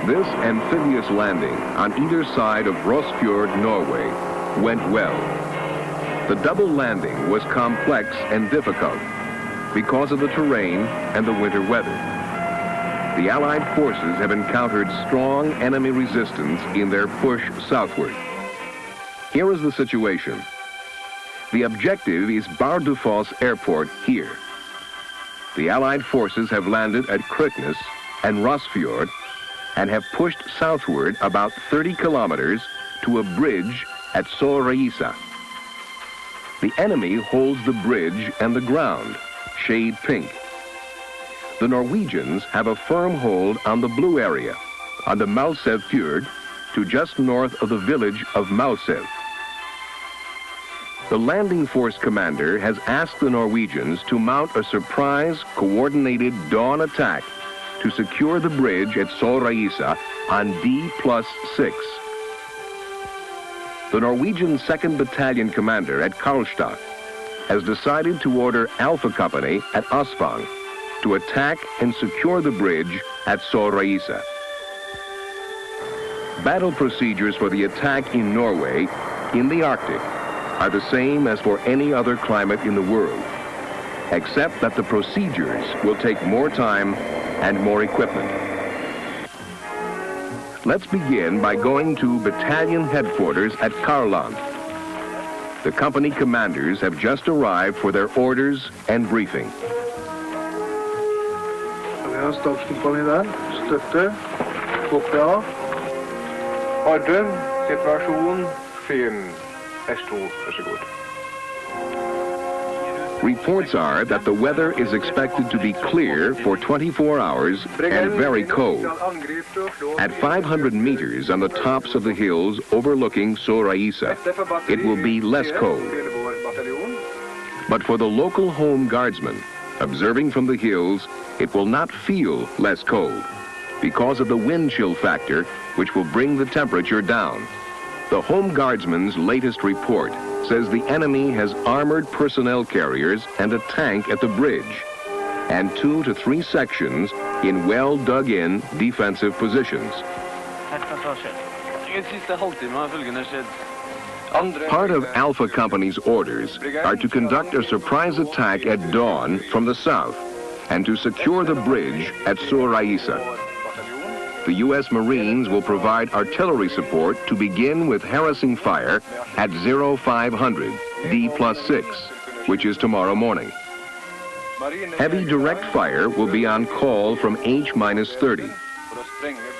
This amphibious landing on either side of Rosfjord, Norway, went well. The double landing was complex and difficult because of the terrain and the winter weather. The Allied forces have encountered strong enemy resistance in their push southward. Here is the situation. The objective is Bardufoss Airport here. The Allied forces have landed at Kryknes and Rosfjord and have pushed southward about 30 kilometers to a bridge at Sørreisa. The enemy holds the bridge and the ground, shade pink. The Norwegians have a firm hold on the blue area, on the Malsev Fjord, to just north of the village of Malsev. The landing force commander has asked the Norwegians to mount a surprise, coordinated dawn attack to secure the bridge at Sørreisa on D+6. The Norwegian 2nd Battalion commander at Karlstad has decided to order Alpha Company at Asvang to attack and secure the bridge at Sørreisa. Battle procedures for the attack in Norway, in the Arctic, are the same as for any other climate in the world, except that the procedures will take more time and more equipment. Let's begin by going to battalion headquarters at Karland. The company commanders have just arrived for their orders and briefing. Vi har stabskompani der. Støtte. Koppe av. Ordre. Situasjon. Fienden. S2. Vær så god. Reports are that the weather is expected to be clear for 24 hours and very cold. At 500 meters on the tops of the hills overlooking Sørreisa, it will be less cold. But for the local home guardsmen, observing from the hills, it will not feel less cold because of the wind chill factor, which will bring the temperature down. The Home Guardsman's latest report says the enemy has armored personnel carriers and a tank at the bridge, and 2 to 3 sections in well-dug-in defensive positions. Part of Alpha Company's orders are to conduct a surprise attack at dawn from the south and to secure the bridge at Sørreisa. The U.S. Marines will provide artillery support to begin with harassing fire at 0500 D+6, which is tomorrow morning. Heavy direct fire will be on call from H-30.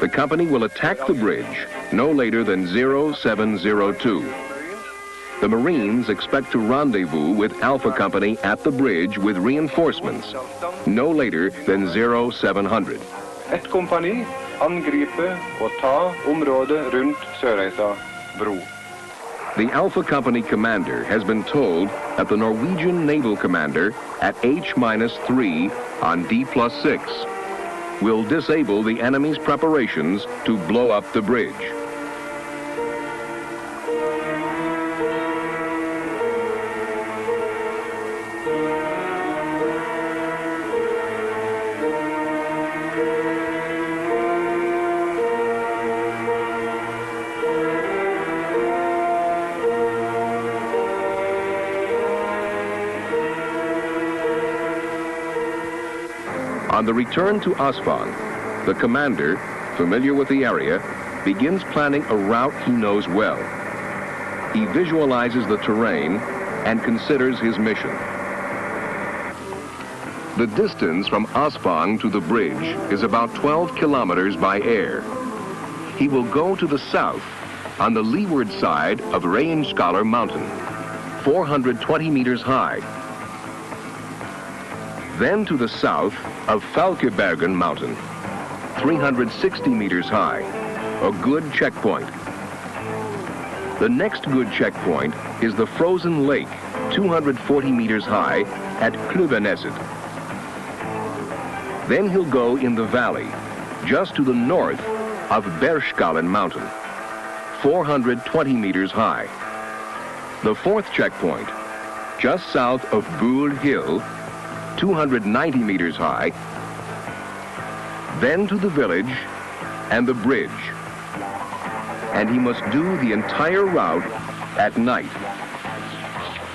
The company will attack the bridge no later than 0702. The Marines expect to rendezvous with Alpha Company at the bridge with reinforcements no later than 0700. Et kompani angripe og ta området rundt Sørreisa bro. The Alpha Company commander has been told that the Norwegian naval commander at H-3 on D+6 will disable the enemy's preparations to blow up the bridge. On the return to Asvang, the commander, familiar with the area, begins planning a route he knows well. He visualizes the terrain and considers his mission. The distance from Asvang to the bridge is about 12 kilometers by air. He will go to the south on the leeward side of Reinskaller Mountain, 420 meters high. Then to the south of Falkebergen Mountain, 360 meters high, a good checkpoint. The next good checkpoint is the frozen lake, 240 meters high, at Kløverneset. Then he'll go in the valley, just to the north of Bergskallen Mountain, 420 meters high. The fourth checkpoint, just south of Buhl Hill, 290 meters high, then to the village and the bridge. And he must do the entire route at night.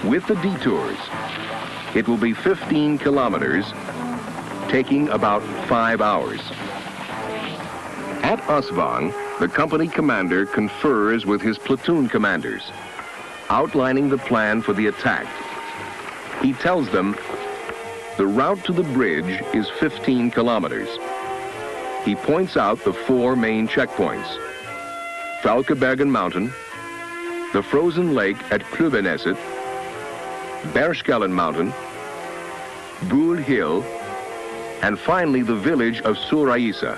With the detours, it will be 15 kilometers, taking about 5 hours. At Asvang, the company commander confers with his platoon commanders, outlining the plan for the attack. He tells them the route to the bridge is 15 kilometers. He points out the 4 main checkpoints: Falkebergen Mountain, the frozen lake at Klubbeneset, Bergskallen Mountain, Gul Hill, and finally the village of Suraisa.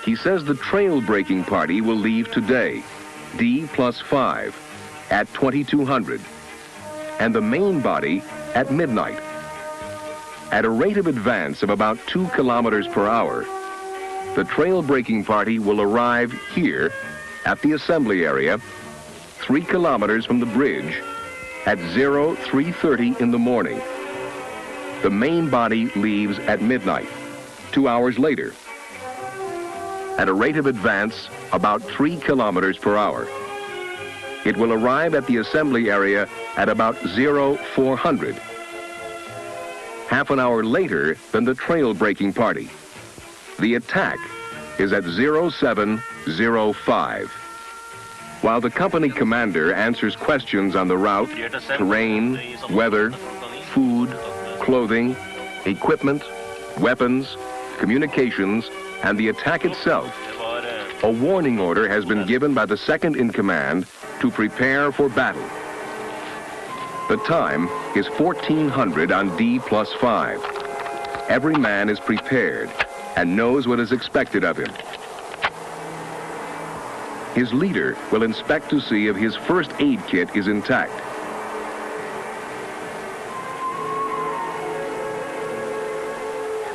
He says the trail-breaking party will leave today, D+5, at 2200, and the main body at midnight. At a rate of advance of about 2 kilometers per hour, the trail-breaking party will arrive here at the assembly area, 3 kilometers from the bridge, at 0330 in the morning. The main body leaves at midnight, 2 hours later. At a rate of advance about 3 kilometers per hour. It will arrive at the assembly area at about 0400, half an hour later than the trail-breaking party. The attack is at 0705. While the company commander answers questions on the route, terrain, weather, food, clothing, equipment, weapons, communications, and the attack itself, a warning order has been given by the second in command to prepare for battle. The time is 1400 on D+5. Every man is prepared and knows what is expected of him. His leader will inspect to see if his first aid kit is intact.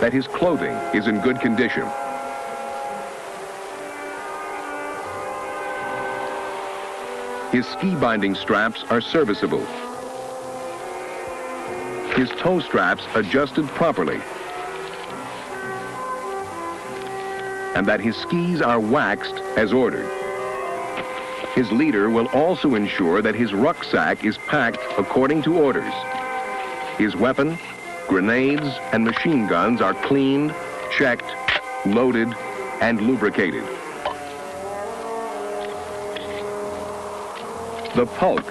That his clothing is in good condition. His ski binding straps are serviceable. His toe straps adjusted properly. And that his skis are waxed as ordered. His leader will also ensure that his rucksack is packed according to orders. His weapon, grenades, and machine guns are cleaned, checked, loaded, and lubricated. The Pulk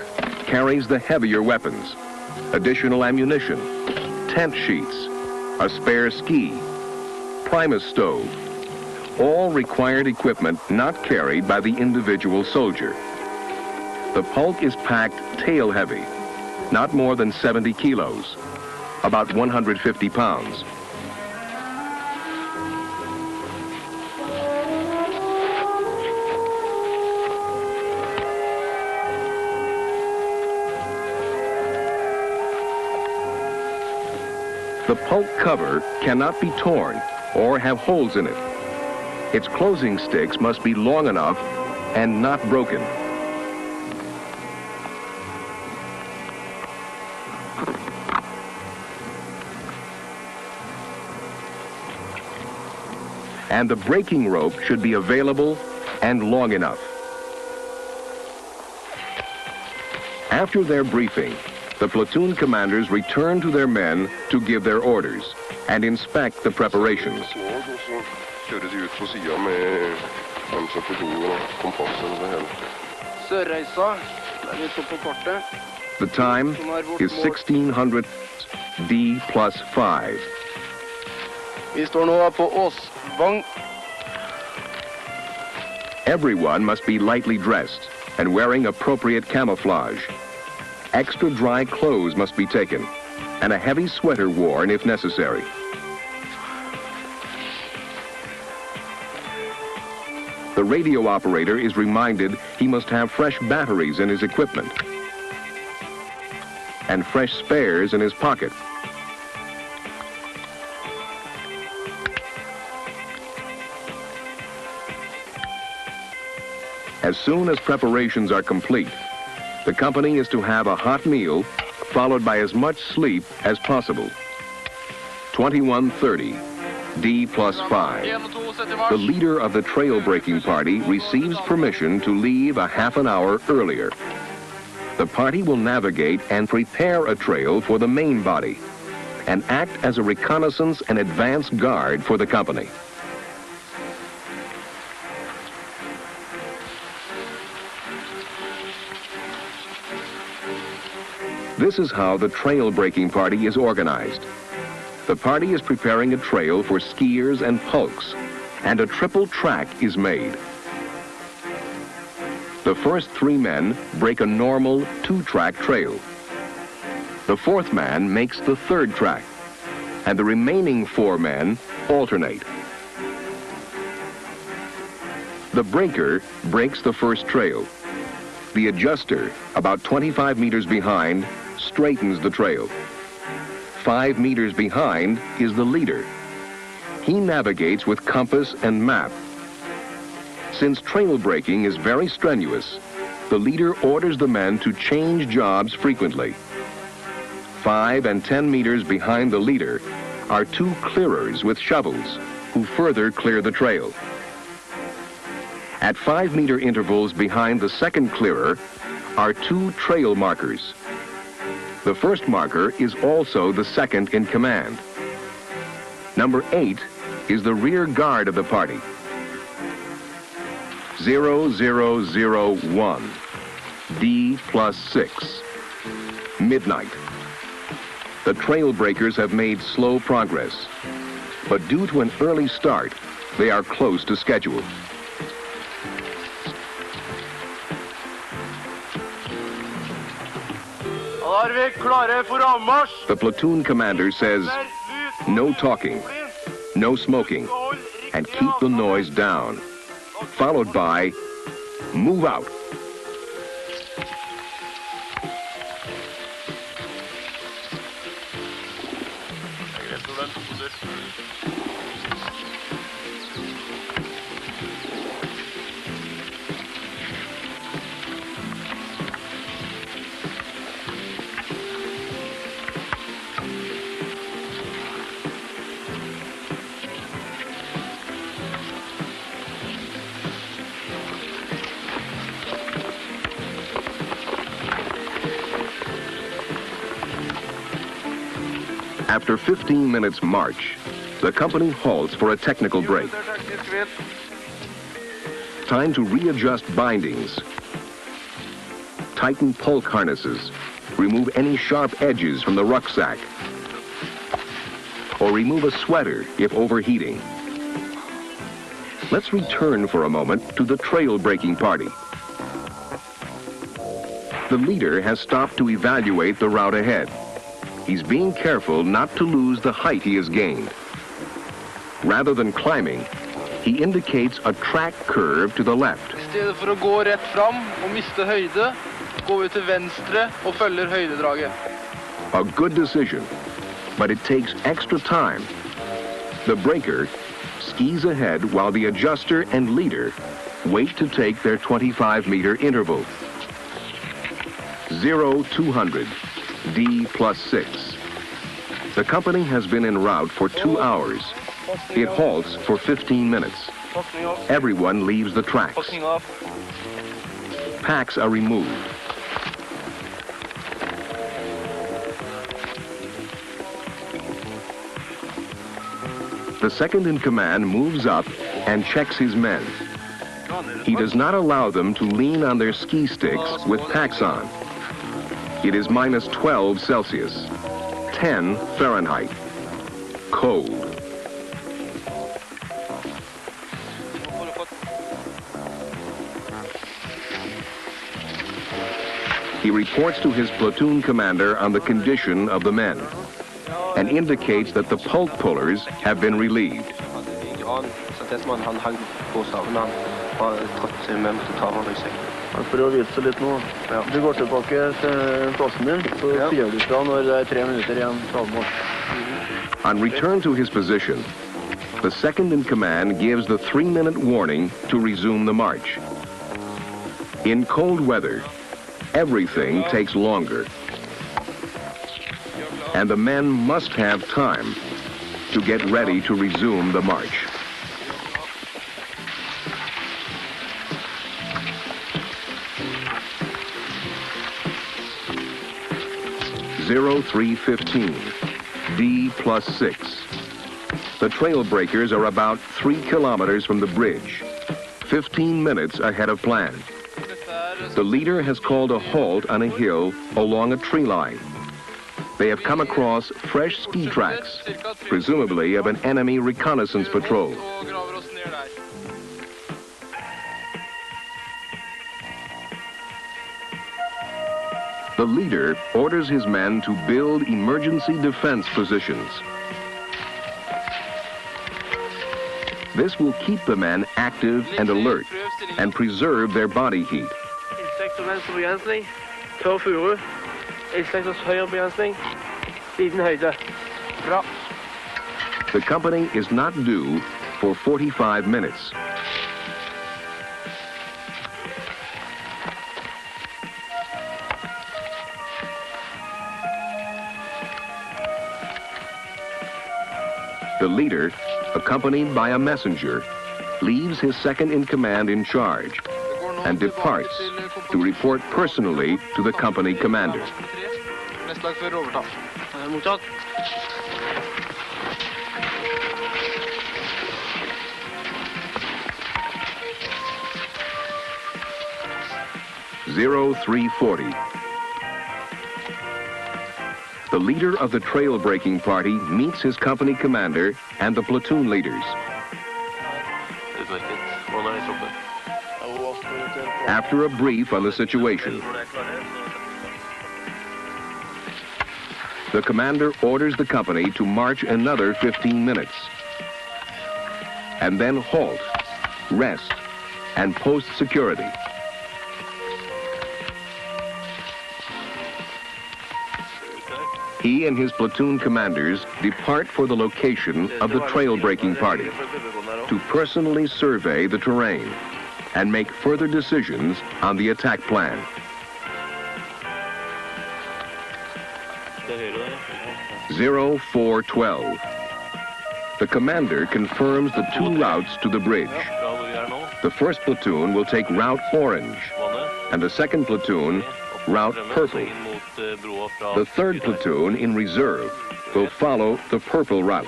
carries the heavier weapons, additional ammunition, tent sheets, a spare ski, Primus stove, all required equipment not carried by the individual soldier. The Pulk is packed tail heavy, not more than 70 kilos, about 150 pounds. The Pulk cover cannot be torn or have holes in it. Its closing sticks must be long enough and not broken. And the braking rope should be available and long enough. After their briefing, the platoon commanders return to their men to give their orders and inspect the preparations. The time is 1600 D+5. Vi står nå på Asvang. Everyone must be lightly dressed and wearing appropriate camouflage. Extra dry clothes must be taken, and a heavy sweater worn if necessary. The radio operator is reminded he must have fresh batteries in his equipment and fresh spares in his pocket. As soon as preparations are complete, the company is to have a hot meal, followed by as much sleep as possible. 2130, D+5. The leader of the trail breaking party receives permission to leave a half an hour earlier. The party will navigate and prepare a trail for the main body and act as a reconnaissance and advance guard for the company. This is how the trail breaking party is organized. The party is preparing a trail for skiers and pulks, and a triple track is made. The first 3 men break a normal 2-track trail. The 4th man makes the 3rd track, and the remaining 4 men alternate. The breaker breaks the first trail. The adjuster, about 25 meters behind, straightens the trail. 5 meters behind is the leader. He navigates with compass and map. Since trail breaking is very strenuous, the leader orders the men to change jobs frequently. 5 and 10 meters behind the leader are 2 clearers with shovels who further clear the trail. At 5-meter intervals behind the second clearer are 2 trail markers. The first marker is also the second in command. Number 8 is the rear guard of the party. 0001, D+6, midnight. The trail breakers have made slow progress, but due to an early start, they are close to schedule. The platoon commander says, no talking, no smoking, and keep the noise down, followed by, move out. After 15 minutes march, the company halts for a technical break. Time to readjust bindings, tighten pulk harnesses, remove any sharp edges from the rucksack, or remove a sweater if overheating. Let's return for a moment to the trail breaking party. The leader has stopped to evaluate the route ahead. He's being careful not to lose the height he has gained. Rather than climbing, he indicates a track curve to the left. I stedet for å gå rett fram og miste høyde, går vi til venstre og følger høydedraget. A good decision, but it takes extra time. The breaker skis ahead while the adjuster and leader wait to take their 25-meter interval. 0200. D+6. The company has been en route for 2 hours. It halts for 15 minutes. Everyone leaves the tracks. Packs are removed. The second in command moves up and checks his men. He does not allow them to lean on their ski sticks with packs on. It is minus 12 Celsius, 10 Fahrenheit. Cold. He reports to his platoon commander on the condition of the men and indicates that the pulk pullers have been relieved. For å vise litt nå. Du går tilbake til plassen din, så sier du fra når det 3 minutter igjen til avmål. On return to his position, the second in command gives the 3-minute warning to resume the march. In cold weather, everything takes longer. And the men must have time to get ready to resume the march. Zero 315, D +6. The trail breakers are about 3 kilometers from the bridge, 15 minutes ahead of plan. The leader has called a halt on a hill along a tree line. They have come across fresh ski tracks, presumably of an enemy reconnaissance patrol. The leader orders his men to build emergency defense positions. This will keep the men active and alert and preserve their body heat. Innsekt og venstrebegrensning, tørr furu, innsekt og høyrebegrensning, liten høyde. Bra. The company is not due for 45 minutes. The leader, accompanied by a messenger, leaves his second-in-command in charge and departs to report personally to the company commander. Mottatt. Zero 340. The leader of the trail-breaking party meets his company commander and the platoon leaders. After a brief on the situation, the commander orders the company to march another 15 minutes and then halt, rest, and post security. He and his platoon commanders depart for the location of the trail-breaking party to personally survey the terrain and make further decisions on the attack plan. Zero 412. The commander confirms the 2 routes to the bridge. The first platoon will take Route Orange, and the second platoon, Route Purple. The third platoon, in reserve, will follow the purple route.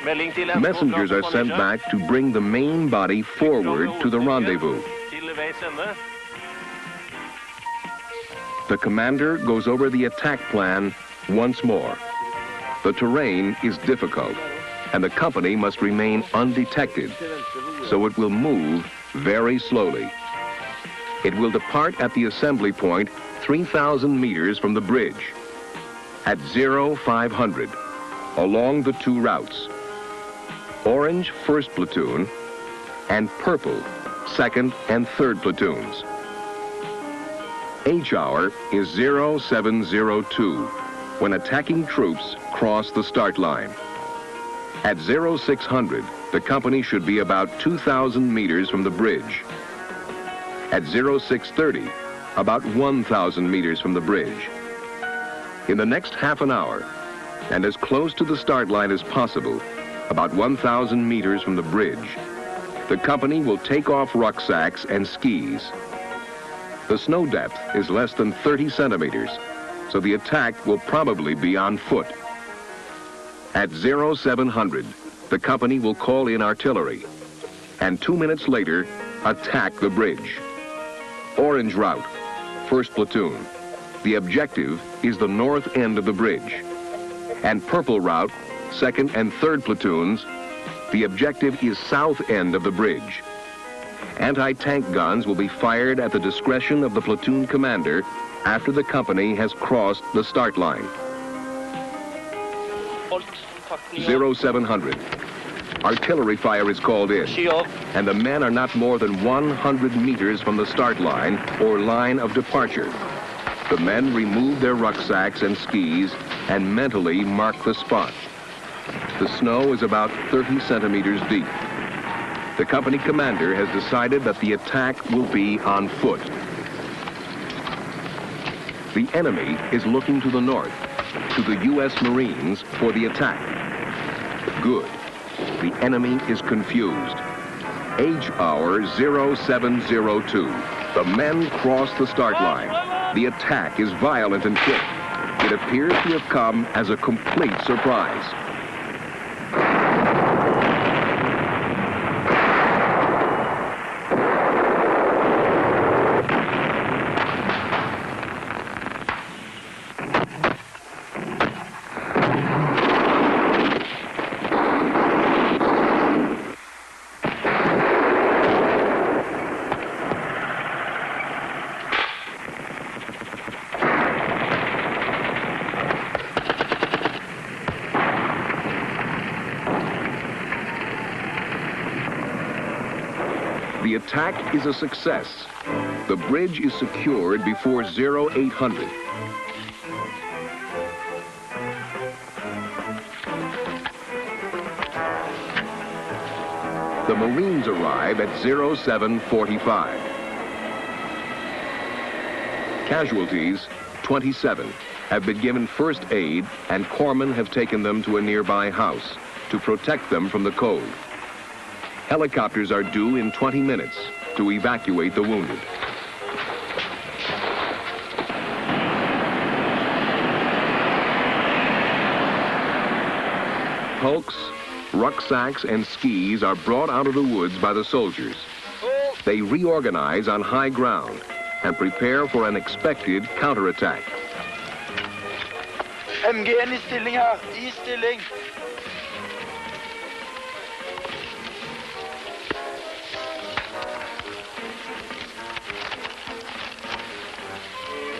Messengers are sent back to bring the main body forward to the rendezvous. The commander goes over the attack plan once more. The terrain is difficult, and the company must remain undetected, so it will move very slowly. It will depart at the assembly point 3,000 meters from the bridge at 0500 along the 2 routes, Orange 1st Platoon and Purple 2nd and 3rd Platoons. H hour is 0702 when attacking troops cross the start line. At 0600, the company should be about 2,000 meters from the bridge. At 0630, about 1,000 meters from the bridge. In the next half an hour, and as close to the start line as possible, about 1,000 meters from the bridge, the company will take off rucksacks and skis. The snow depth is less than 30 centimeters, so the attack will probably be on foot. At 0700, the company will call in artillery, and 2 minutes later, attack the bridge. Orange route, 1st Platoon. The objective is the north end of the bridge. And Purple route, 2nd and 3rd Platoons. The objective is south end of the bridge. Anti-tank guns will be fired at the discretion of the platoon commander after the company has crossed the start line. 0700. Artillery fire is called in, and the men are not more than 100 meters from the start line or line of departure. The men remove their rucksacks and skis and mentally mark the spot. The snow is about 30 centimeters deep. The company commander has decided that the attack will be on foot. The enemy is looking to the north, to the U.S. Marines for the attack. Good. The enemy is confused. Age hour 0702. The men cross the start line. The attack is violent and quick. It appears to have come as a complete surprise. The attack is a success. The bridge is secured before 0800. The Marines arrive at 0745. Casualties, 27, have been given first aid, and corpsmen have taken them to a nearby house to protect them from the cold. Helicopters are due in 20 minutes to evacuate the wounded. Hulks, rucksacks, and skis are brought out of the woods by the soldiers. They reorganize on high ground and prepare for an expected counterattack. MG-en i stilling her, i stilling.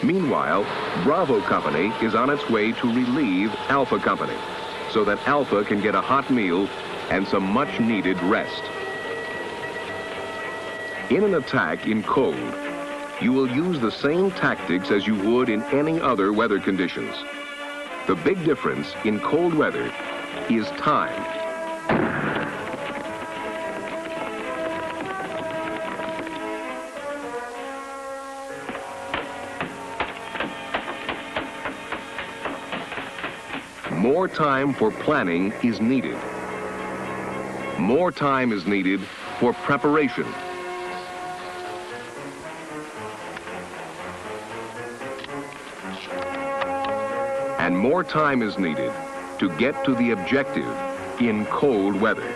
Meanwhile, Bravo Company is on its way to relieve Alpha Company so that Alpha can get a hot meal and some much-needed rest. In an attack in cold, you will use the same tactics as you would in any other weather conditions. The big difference in cold weather is time. More time for planning is needed. More time is needed for preparation. And more time is needed to get to the objective in cold weather.